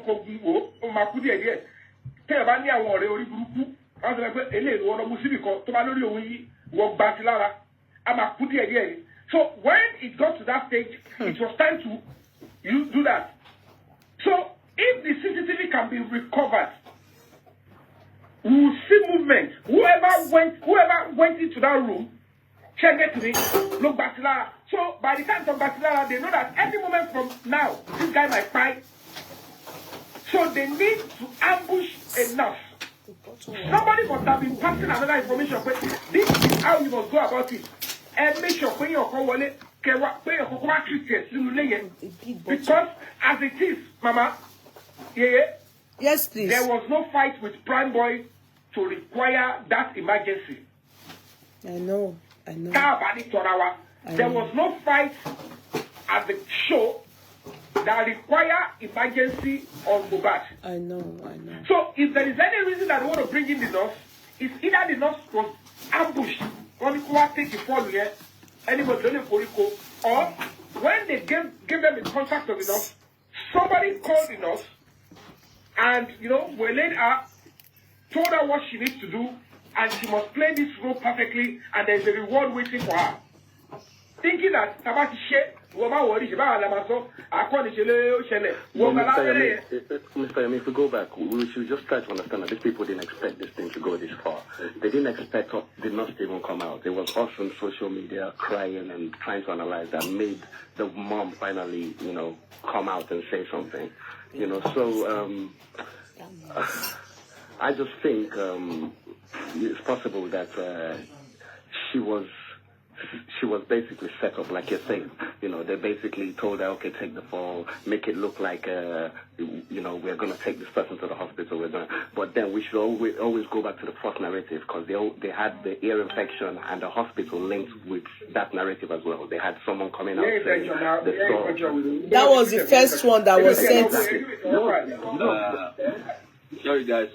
wo Makudi again. Tell about near war or Buruku. I was like, a one of Musico, Tomalori, walk back Lara. I'm Makudi again. So when it got to that stage, it was time to do that. So if the CCTV can be recovered, we will see movement. Whoever went into that room, check it to me, look Batilara. So by the time of Batilara, they know that any moment from now, this guy might fight. So they need to ambush enough. Somebody must have been passing another information, but this is how you must go about it. And make sure when you're calling because as it is, Mama, yes, please. There was no fight with Prime Boy to require that emergency. I know. There was no fight at the show that require emergency on Mohbad. I know. So if there is any reason that we want to bring in the nurse, it's either the nurse was ambushed, or when they gave them the contact of the nurse, somebody called the nurse and, we laid her, told her what she needs to do, and she must play this role perfectly, and there's a reward waiting for her. Thinking that Mr. Yemi, if we go back, we should just try to understand that these people didn't expect this thing to go this far. They didn't expect did not even come out. It was us on social media crying and trying to analyze that made the mom finally, come out and say something. So I just think it's possible that she was basically set up, like you're saying. They basically told her, okay, take the fall, make it look like, we're going to take this person to the hospital. But then we should always go back to the first narrative, because they had the ear infection and the hospital linked with that narrative as well. They had someone coming out saying that was the first one that was sent. Sorry, guys.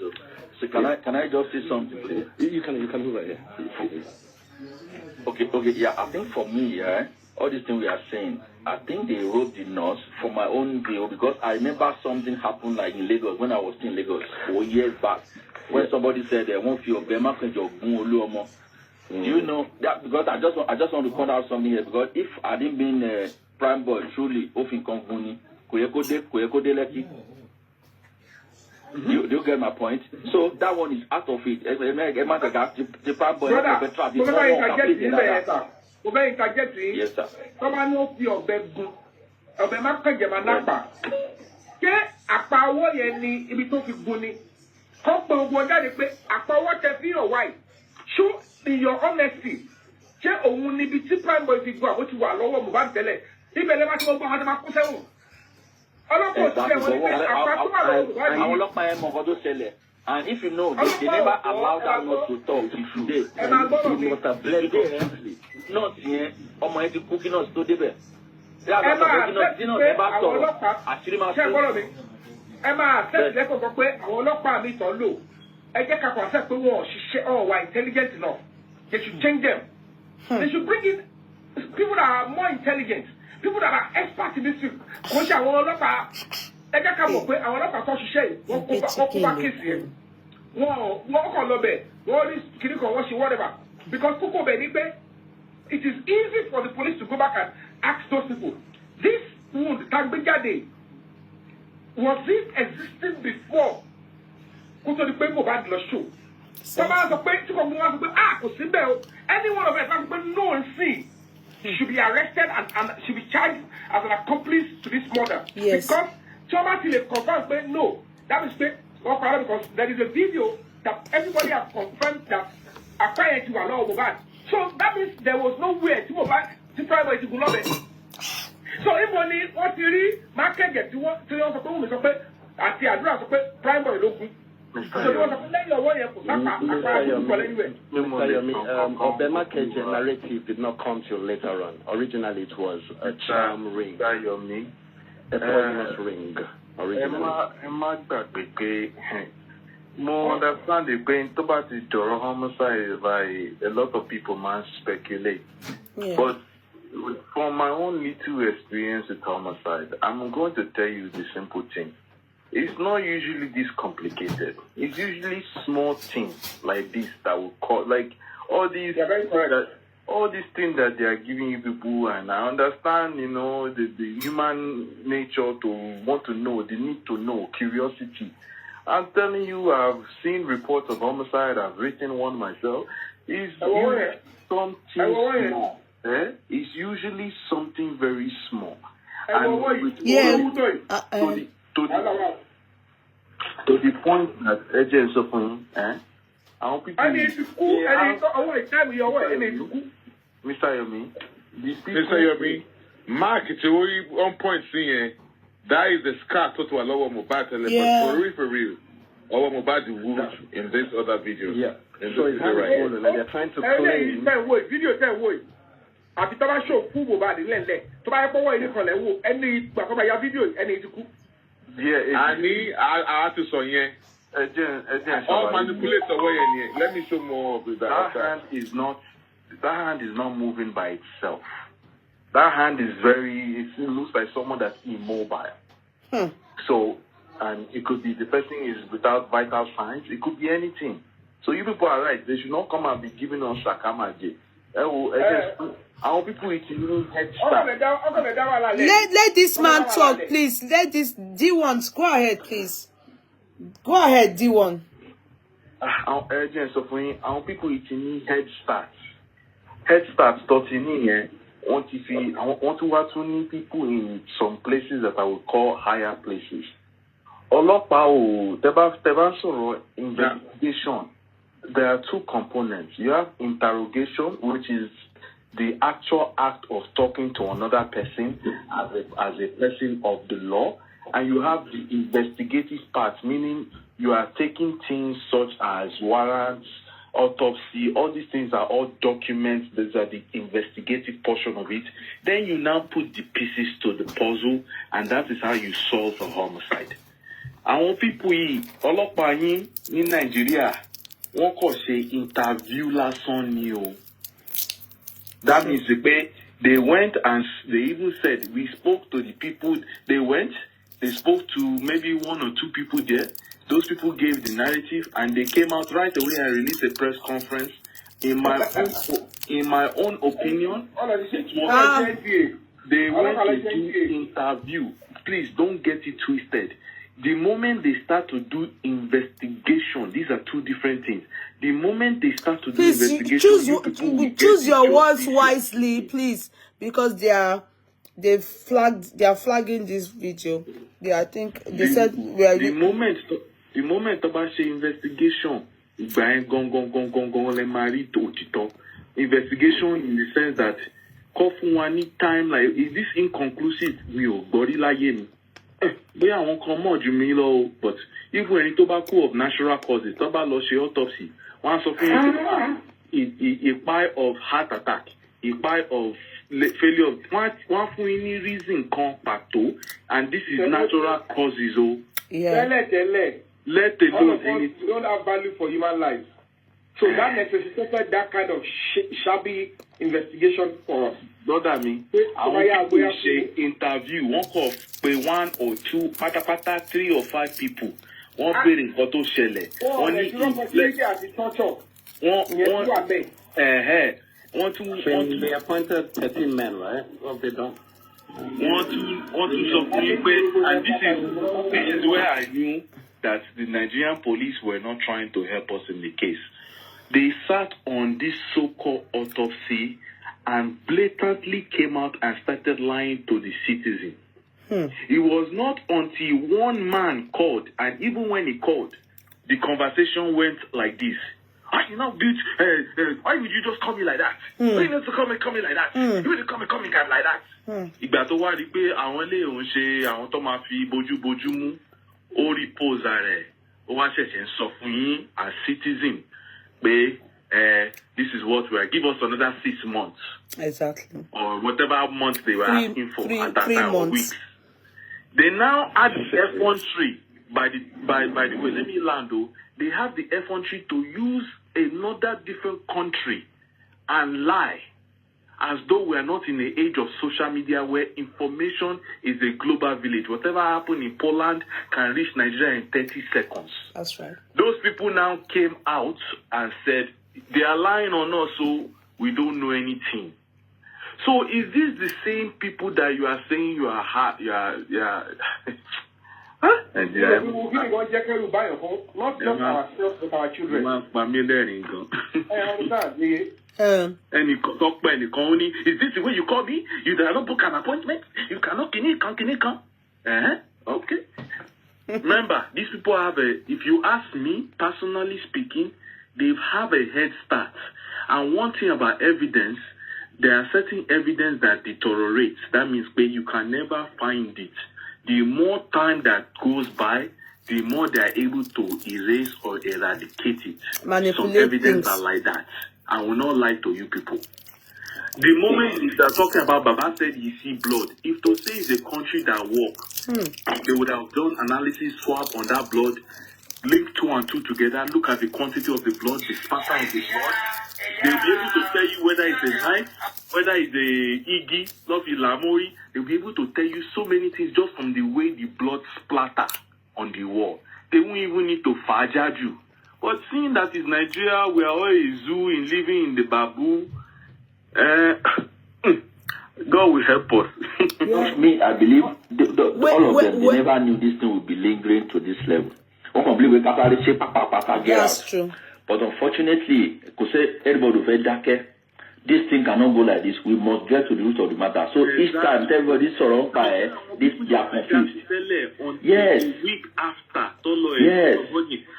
So can I just say something, please? You can move right here. Okay, yeah. I think for me, all these things we are saying, I think they wrote the nurse for my own view, because I remember something happened like in Lagos when I was still in Lagos 4 years back, when somebody said they won't feel Bema can do you know that? Because I just want to point out something here, because if I didn't been Prime Boy truly often company, do you get my point? So that one is out of it. The Prime Boy yes, sir. Show in your honesty. Prime Boy and if you know, they never allowed that not to talk today. He must have bled heavily. Not here, on my cooking us to the intelligent enough. They should change them. They should bring in people that are more intelligent, people that are experts in this field. Because it is easy for the police to go back and ask those people. This wound, was it existing before? Any one of us know and see should be arrested and should be charged as an accomplice to this murder. Yes. Because somebody confirmed no. That is because there is a video that everybody has confirmed that acquired to allow Mohbad. So that means there was no way to Mohbad to try to go love it. So if only what you read, market get to what to your home is at the address of Prime Boy local. Obama Keje narrative did not come till later on. Originally, it was a charm ring, a poisonous ring. More understand the pain about the homicide by a lot of people man speculate. Yeah. But from my own little experience with homicide, I'm going to tell you the simple thing. it's not usually this complicated. It's usually small things like this that will cause, like all these things that they are giving you people. And I understand, you know, the human nature to want to know, the need to know, curiosity. I'm telling you, I've seen reports of homicide. I've written one myself. It's usually something small. It's usually something very small. And to the point that Eje is suffering, Mr. Yomi, Mr. Yomi, Mark, it's on point seeing that is the scar to a lower Mohbad, but for real, our Mohbad wounds in this other video. Yeah. So it's right. They're trying to claim. Video àti tó bá show fún Mohbad lẹ́lẹ̀ tó bá yẹ pé wọ́n ilé kan lẹ́wọ́ ẹni ìgbà kan bá ya fídíò ẹni ti kú. I have to say, yeah. All manipulate away. Let me show more of that. That hand is not moving by itself. That hand is it looks like someone that's immobile. So, and it could be the person is without vital signs. It could be anything. So you people are right. They should not come and be giving us Sakamaje. Our people eating head start. Let this man talk, please. Let this D1 go ahead, please. Go ahead, D1. Our people eating head start. Head start starting in want to watch people in some places that I would call higher places. Investigation. There are two components. You have interrogation, which is the actual act of talking to another person as a person of the law, and you have the investigative part, meaning you are taking things such as warrants, autopsy, all these things are all documents. These are the investigative portion of it. Then you now put the pieces to the puzzle, and that is how you solve a homicide. Àwọn people ọlọ́pàá in Nigeria wọ́n kò ṣe interview lásán ni o. That means they went and they even said, we spoke to the people. They spoke to maybe one or two people there. Those people gave the narrative and they came out right away and released a press conference. In my own opinion, they went to do interview. Please don't get it twisted. The moment they start to do investigation, these are two different things. The moment they start to do investigation, choose your words wisely, please, because they are flagging this video. They said we are the moment about say investigation, investigation in the sense that time like is this inconclusive? But even any tobacco of natural causes, tobacco autopsy, one suffering a pie of heart attack, a pie of failure of one for any reason compacto, and this is natural causes. Oh, yeah. Let alone anything. We don't have value for human life. So that necessitated that kind of shabby investigation for us. Not that mean. I want to say interview. One call by one or two, pata 3 or 5 people. One building photo shell. One they appointed 13 men, right? Well, they don't. Want to supplement, and this is where I knew that the Nigerian police were not trying to help us in the case. They sat on this so-called autopsy and blatantly came out and started lying to the citizen. It was not until one man called, and even when he called, the conversation went like this. You know, bitch, why would you just call me like that? Why you need to call me like that? You need to call me like that. Ìgbà tó wá rí pé àwọn ilé òun ṣe àwọn tó máa fi bójú mú ó rí pose rẹ̀ ó wá ṣẹ̀ṣẹ̀ ń sọ fún yín as citizen pé this is what we are. Give us another 6 months. Exactly. Or whatever month they were asking for at that time, or weeks. They now add the F-13 by the way, let me land though. They have the F-13 to use another different country and lie. as though we are not in the age of social media where information is a global village. Whatever happened in Poland can reach Nigeria in 30 seconds. That's right. Those people now came out and said, they are lying on us, so we don't know anything. So is this the same people that you are saying you are hard, you are huh? And we will give you not just ourselves, but our children. I understand. And you talk by the company. Is this the way you call me? You cannot book an appointment? You cannot, can you come? Okay. Remember, these people have if you ask me, personally speaking, they have a head start. And one thing about evidence, there are certain evidence that deteriorates. That means that you can never find it. The more time that goes by, the more they are able to erase or eradicate it. Manipulate Some evidence things. are like that. I will not lie to you people. The moment you start talking about Baba said you see blood, if to say it's a country that works, they would have done analysis, swab on that blood, link 2 and 2 together, look at the quantity of the blood, the pattern of the blood. They'll be able to tell you whether it's a knife, whether it's a Igi, not a Lamori. They'll be able to tell you so many things just from the way the blood splatter on the wall. They won't even need to fajaj you. But seeing that is Nigeria, we are all a zoo in living in the babu, God will help us. Me, I believe all of them, they never knew this thing would be lingering to this level. That's true. But unfortunately, because everybody will say, this thing cannot go like this. We must get to the root of the matter. So each time everybody surrounded by this, they are confused. Yes. Week after, yes.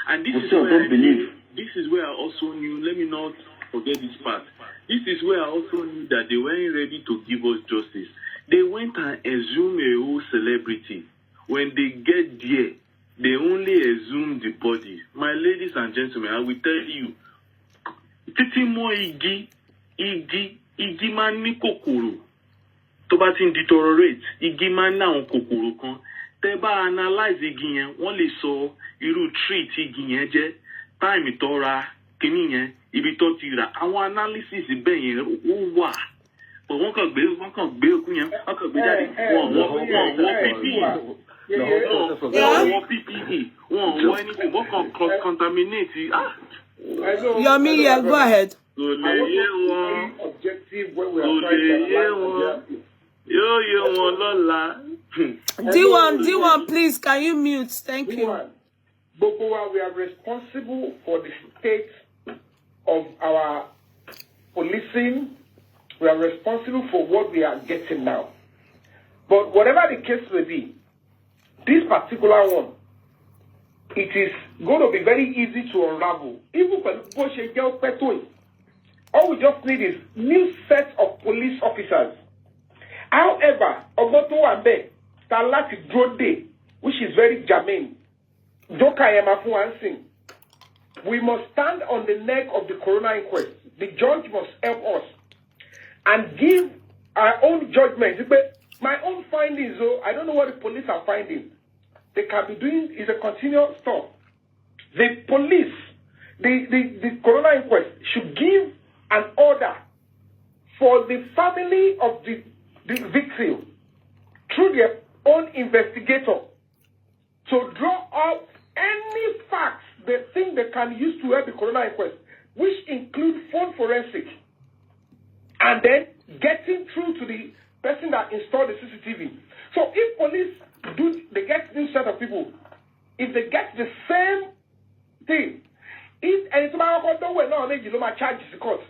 And this is where don't believe. This is where I also knew. Let me not forget this part. This is where I also knew that they weren't ready to give us justice. They went and assumed a whole celebrity. When they get there, they only assume the body. My ladies and gentlemen, I will tell you, titi mo igi man ni kokoro. To bá tin deteriorate, igi man na on kokoro kan. Tẹ́ bá analyze igi yẹn, wọ́n lè sọ irú tree tí igi yẹn jẹ́, time tó ra kíní yẹn, ibi tó ti rà. Àwọn analysis bẹ́ẹ̀ yẹn ó wà. But wọ́n kàn gbé òkú yẹn, wọ́n kàn gbé jáde. Wọ́n PPE. Wọ́n anything. Wọ́n kàn cross-contaminate. Yomi, yeah, go ahead. Objective when we are trying to D1, please, can you mute? Thank you. Bobowa, we are responsible for the state of our policing. We are responsible for what we are getting now. But whatever the case may be, this particular one, it is going to be very easy to unravel. Even all we just need is new set of police officers. However, Ogoto Abe, Talati Grode, which is very germane, we must stand on the neck of the coroner inquest. The judge must help us and give our own judgment. My own findings, though, I don't know what the police are finding. They can be doing is a continuous stuff. The police, the coroner inquest should give an order for the family of the victim through their own investigator to draw out any facts they think they can use to help the coroner inquest, which include phone forensic, and then getting through to the person that installed the CCTV. So if police they get this set of people, if they get the same thing, if and tomorrow don't wait, no, maybe you don't charge the court.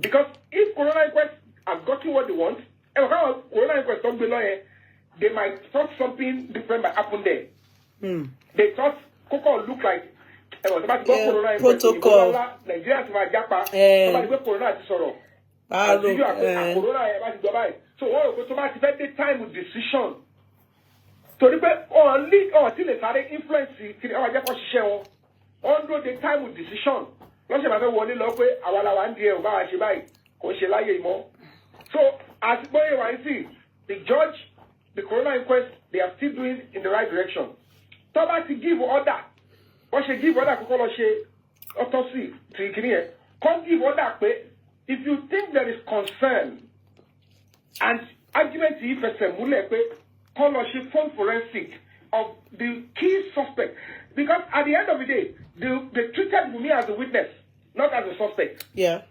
Because if coroner inquest have gotten what they want, and coroner inquest don't belong here, they might thought something different might happen there. They thought Coco look like protocol. Nigerians might japa. Corona sorrow. So what automatic the time with decision. So the lead or till they started influence the the time with decision. So as I see, the judge, the coroner inquest, they are still doing in the right direction. Toba to give order. What she give order to autopsy to can't give order. If you think there is concern And argument if a phone forensic of the key suspect. Because at the end of the day, they treated me as a witness, not as a suspect. Yeah.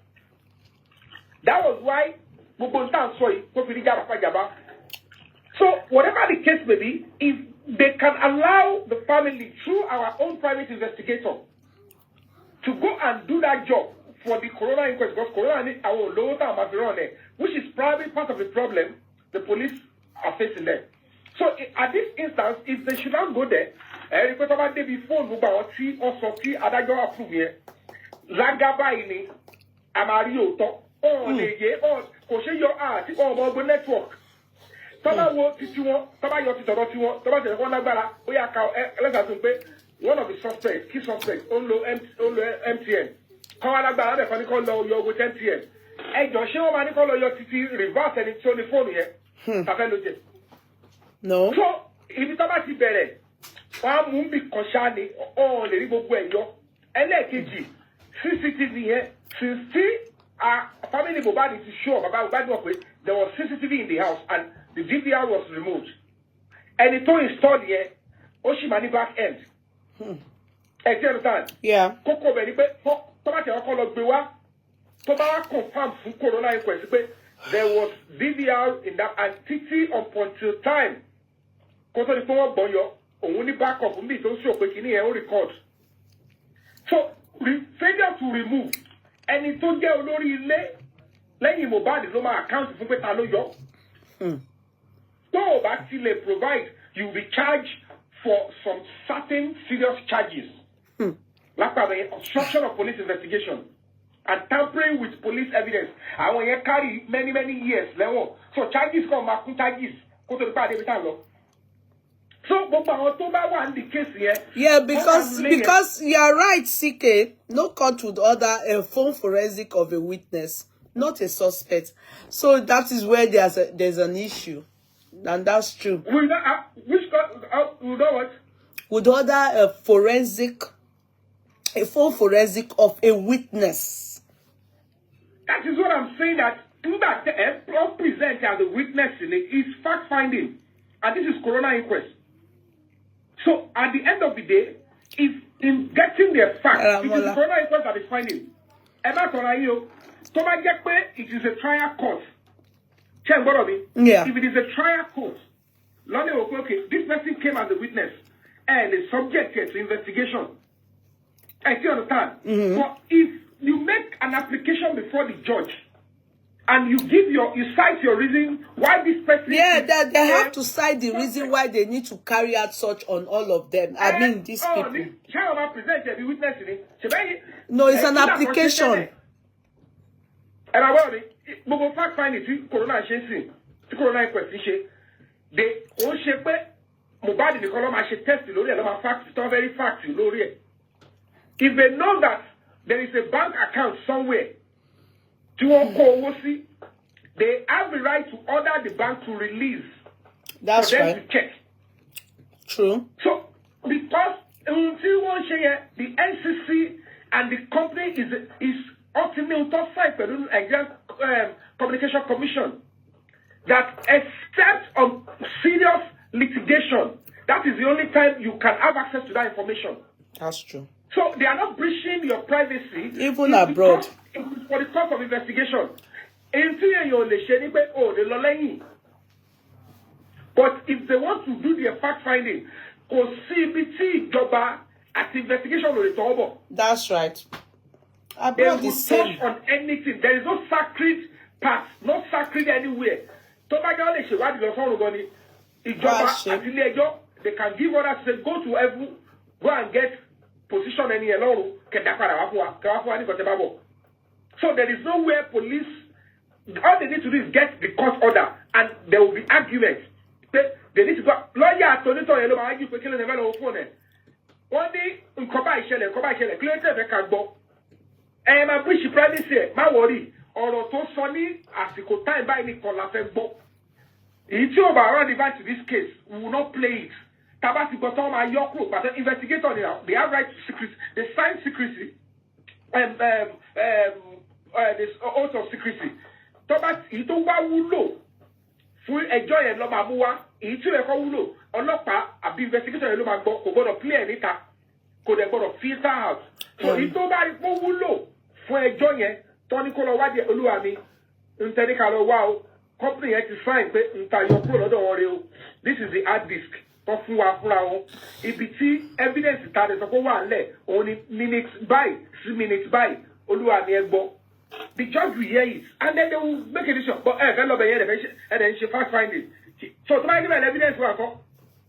That was why so whatever the case may be, if they can allow the family through our own private investigator to go and do that job for the corona inquest, because corona is our lower time, which is probably part of the problem the police are facing there. So at this instance, if they should not go there, because about the before or sorti adajo approve here, Lagaba ini Amario to or koshe your art or mobile network. Taba wo titiwo, taba yo titoro tiwo, taba se ko nagbara, oya ka let's assume pe one of the suspects, key suspects, onlo MTN. Ko alagbara be fani ko lo yo with MTN. Ejo se o ma ni ko lo yo titi reverse ẹni tí ó ní phone yẹn. Ta fe lo je. No. So, if taba ti bẹ̀rẹ̀, wa mu bi kan sha ni o le rí gbogbo ẹ̀ yọ. Ẹlẹ́kejì, CCTV yẹn, since family Mohbad is sure about there was CCTV in the house and the DVR was removed. And it was installed here, Oshimani back end. Understand? Yeah. Koko Benibe, Tomate Okolo Bewa, Tomara confirmed from Corona inquest. There was DVR in that entity up until time. Koto the former Boyo, only back up on me, don't show Pekini and record. So, failure to remove. And it told you already lẹ́yìn Mohbad ló máa account fún pé ta ló yọ. Tó o bá ti lè provide, you will be charged for some certain serious charges. Like obstruction of police investigation and tampering with police evidence. Àwọn yẹn carry many years lẹ́wọ̀n. So charges come back to charges. Kó tó di pa àdébítà lọ. So, yeah, because you are right, CK. No court would order a phone forensic of a witness, not a suspect. So that is where there's an issue, and that's true. Which court would what? Would order a phone forensic of a witness. That is what I'm saying. That present as a witness in it is fact finding, and this is corona inquest. So, at the end of the day, if in getting their facts, it is corona inquest that is finding. It is a trial court. Yeah. If it is a trial court, okay, this person came as a witness and is subjected to investigation. I still understand. But if you make an application before the judge, and you cite your reason why this person... Yeah, they have to cite the reason why they need to carry out such on all of them. I mean, these people. No, it's an application. And I want to fact find it, corona inquest, they all shape Mohbad the column I should test the facts, it's not very fact. If they know that there is a bank account somewhere, they have the right to order the bank to release. That's for them right. To check. True. So, because until one share, the NCC and the company is ultimately outside the Communication Commission that except on serious litigation, that is the only time you can have access to that information. That's true. So they are not breaching your privacy. Even abroad. For the course of investigation. But if they want to do their fact finding, at investigation, that's right. They will touch on anything. There is no sacred path, no sacred anywhere. They can give orders to say, go to every, go and get position any alone. So there is nowhere police, all they need to do is get the court order and there will be arguments. They need to go, lawyer, Tonito, argue for killing the man of phone. One day, in Kobai Shell, clear the cardboard. And my wish privacy, my worry, or to Sonny, as you could time by Nicola Fembo. It's over around the to this case, we will not play it. Tabasi Bottom, my York group, but the investigator, they have right to secrecy, they sign secrecy, and this oath of secrecy. Tabasi, you don't know. fún ẹjọ́ yẹn ló máa mú wá èyí tí ó yẹ kó wúlò ọlọ́pàá àbí investigation yẹn ló máa gbọ́ kò gbọ́dọ̀ clear níta kò dẹ̀ gbọ́dọ̀ filter out so èyí tó bá rí pé wúlò fún ẹjọ́ yẹn tó ní kó lọ wádìí olúwa mi ntẹ́níkà lọ wá o company yẹn ti sign pé nta yọ kúrò lọ́dọ̀ wọn rẹ o this is the hard disk tó fún wa fúnra wọn ibi tí evidence ta lè sọ pé wà lẹ̀ òun ni minutes by 3 minutes by olúwa mi ẹ gbọ́. The judge will hear it, and then they will make a decision. But and then she fact finding. So to give an evidence,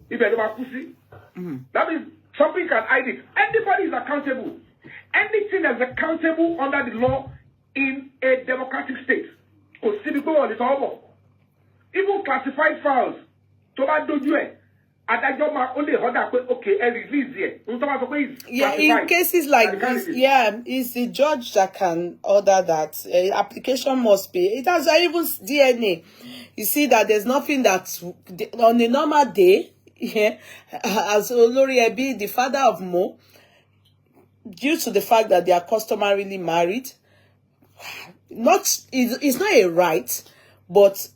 if that means something can hide it. Anybody is accountable. Anything that's accountable under the law in a democratic state. Even classified files. Only okay, release here. Yeah, in cases like this, yeah, it's the judge that can order that. Application must be. It has even DNA. You see that there's nothing that on a normal day, yeah, as Olori Ebi, the father of Mo, due to the fact that they are customarily married, it's not a right, but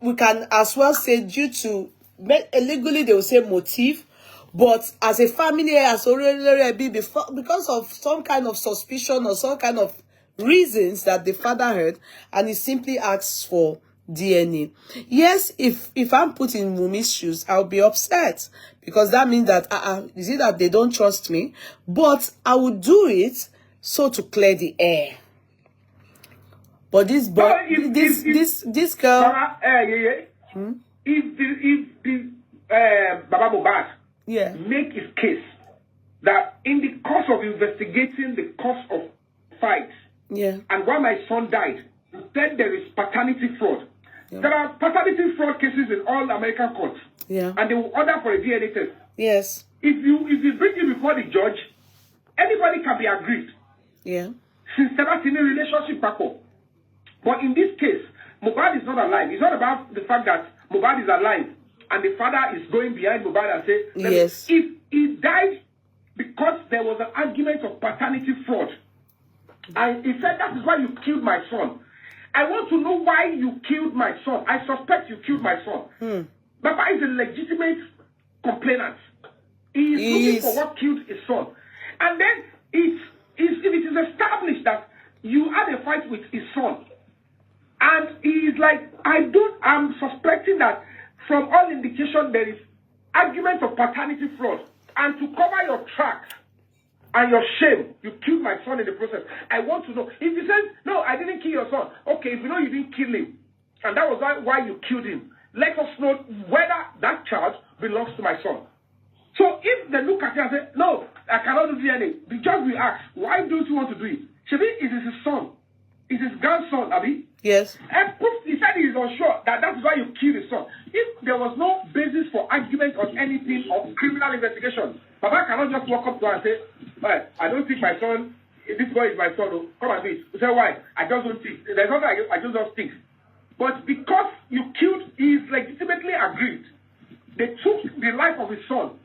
we can as well say due to legally they will say motive, but as a family, as already before, because of some kind of suspicion or some kind of reasons that the father heard, and he simply asks for DNA. Yes, if I'm put in Wunmi's shoes, I'll be upset because that means that is it that they don't trust me? But I would do it so to clear the air. But this boy, this girl. If the Baba Mohbad make his case that in the course of investigating the cause of fights and why my son died, then there is paternity fraud. There are paternity fraud cases in all American courts. And they will order for a DNA test. Yes. If you bring it before the judge, anybody can be aggrieved. Since there is a relationship backup. But in this case, Mohbad is not alive. It's not about the fact that Mohbad is alive and the father is going behind Mohbad and say, yes. If he died because there was an argument of paternity fraud, and he said that is why you killed my son. I want to know why you killed my son. I suspect you killed my son. Baba is a legitimate complainant. He is looking for what killed his son. And then if it is established that you had a fight with his son, and he is like, I'm suspecting that from all indication there is argument of paternity fraud. And to cover your tracks and your shame, you killed my son in the process. I want to know. If you say, no, I didn't kill your son. Okay, if you know you didn't kill him, and that was why you killed him, let us know whether that charge belongs to my son. So if they look at it and say, no, I cannot do DNA, the judge will ask, why don't you want to do it? Shebi, it is his son. It is his grandson, Abi. Yes. And he said he is unsure that is why you killed his son. If there was no basis for argument on anything of criminal investigation, Baba cannot just walk up to her and say, well, I don't think my son, this boy is my son, oh, come and do it. You say, why? I just don't think. There's nothing I just don't think. But because you killed, he is legitimately aggrieved. They took the life of his son,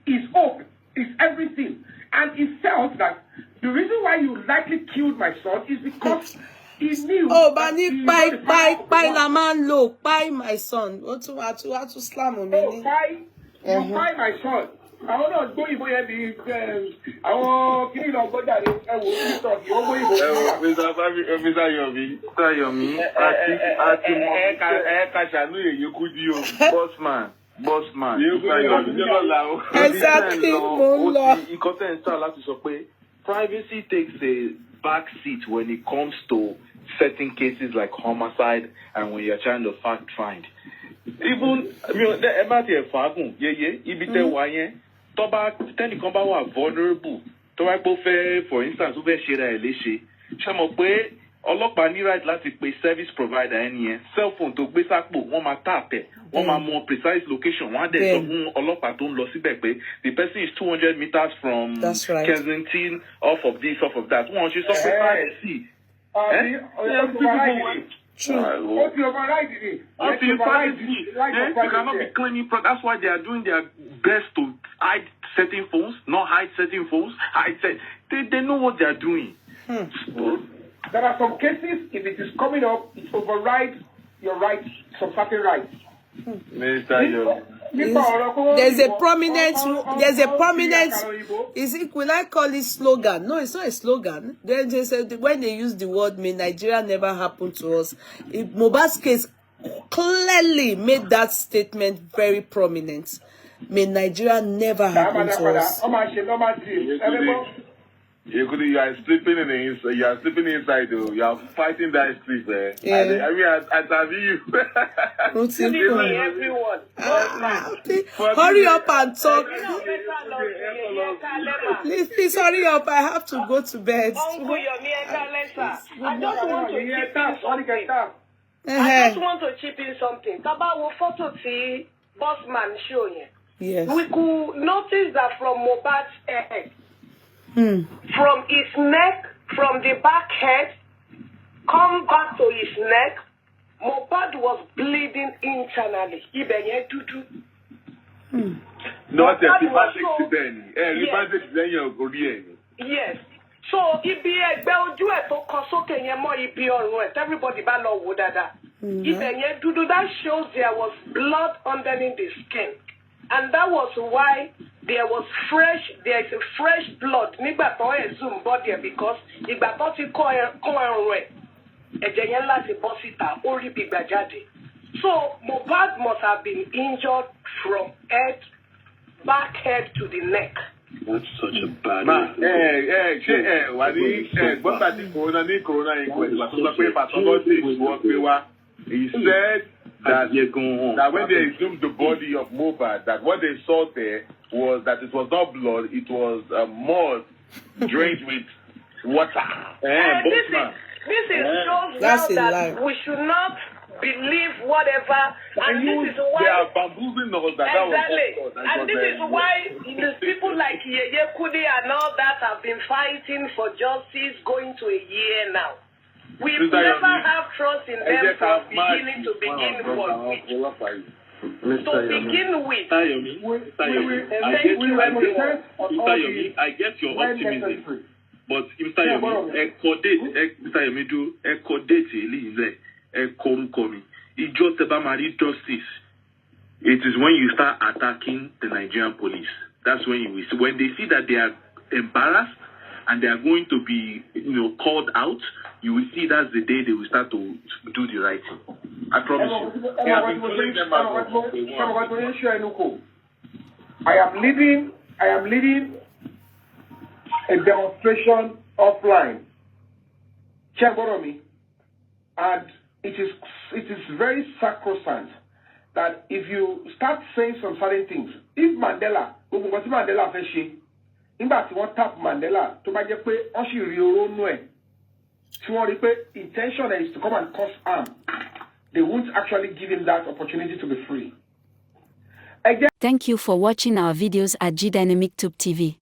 his hope, his everything. And he felt that the reason why you likely killed my son is because he knew. Oh, Bani, bye, la man low, bye, my son. What to slam on me? Oh, bye my son. I want to go Ibo here. I want to go there. I will talk. You want to go Mr. Yomi, Yeye Kudi, bossman. Exactly. Privacy takes a back seat when it comes to certain cases like homicide and when you're trying to fact find. Even, the empathy of Fagun, Ibite Waye, Toba, Tenicomba were vulnerable. Toba, for instance, Ube Shira Elishi, Chamope, ọlọ́pàá ní right láti pe service provider ẹni yẹn cell phone tó gbé sápò wọ́n máa tap ẹ̀ wọ́n máa mọ precise location wọ́n á dẹ̀ sọ fún ọlọ́pàá tó ń lọ síbẹ̀ pé the person is 200 meters from Kensington off of this off of that wọ́n ṣe sọ pé báyìí sí. You cannot be claiming. That's why they are doing their best to hide certain phones, not hide certain phones. They know what they are doing. There are some cases, if it is coming up, it overrides your rights, some certain rights. There's a prominent, is it, will I call it slogan? No, it's not a slogan. Then they said, when they use the word, may Nigeria never happen to us. Mohbad's case clearly made that statement very prominent. May Nigeria never happen to us. You are sleeping in the inside. You are sleeping inside. Though. You are fighting that sleep. Yeah. I mean, I tell you. Everyone. Hurry up and talk. Please hurry up. I have to go to bed. I just want to chip in something. About photo see Bossman show you. Yes. We could notice that from Mohbad's head, from his neck, from the back head, come back to his neck, Mohbad was bleeding internally. Not a yes. So everybody that shows there was blood underneath the skin. And that was why there is a fresh blood. Body because so Mohbad must have been injured from back head to the neck. That's such a bad he said that when they exhumed the body of Mohbad, that what they saw there was that it was not blood, it was mud drained with water. This shows now that we should not believe whatever, and this is why they are bamboozling us. And this is why the people like Yeye Kudi and all that have been fighting for justice going to a year now. We never have trust in them from beginning to begin with. I get your optimism. But Mr. justice. It is when you start attacking the Nigerian police. That's when you will see. When they see that they are embarrassed and they are going to be, called out, you will see that's the day they will start to do the right thing. I promise you. I am leading a demonstration offline. Check on me. And it is very sacrosanct that if you start saying some certain things, if Mandela nígbà tí wọ́n tap Mandela tó bá jẹ́ pé wọ́n sì rí oró nú ẹ̀ tí wọ́n rí pé intention is to come and cause harm, they won't actually give him that opportunity to be free. Thank you for watching our videos at Gdynamictube TV.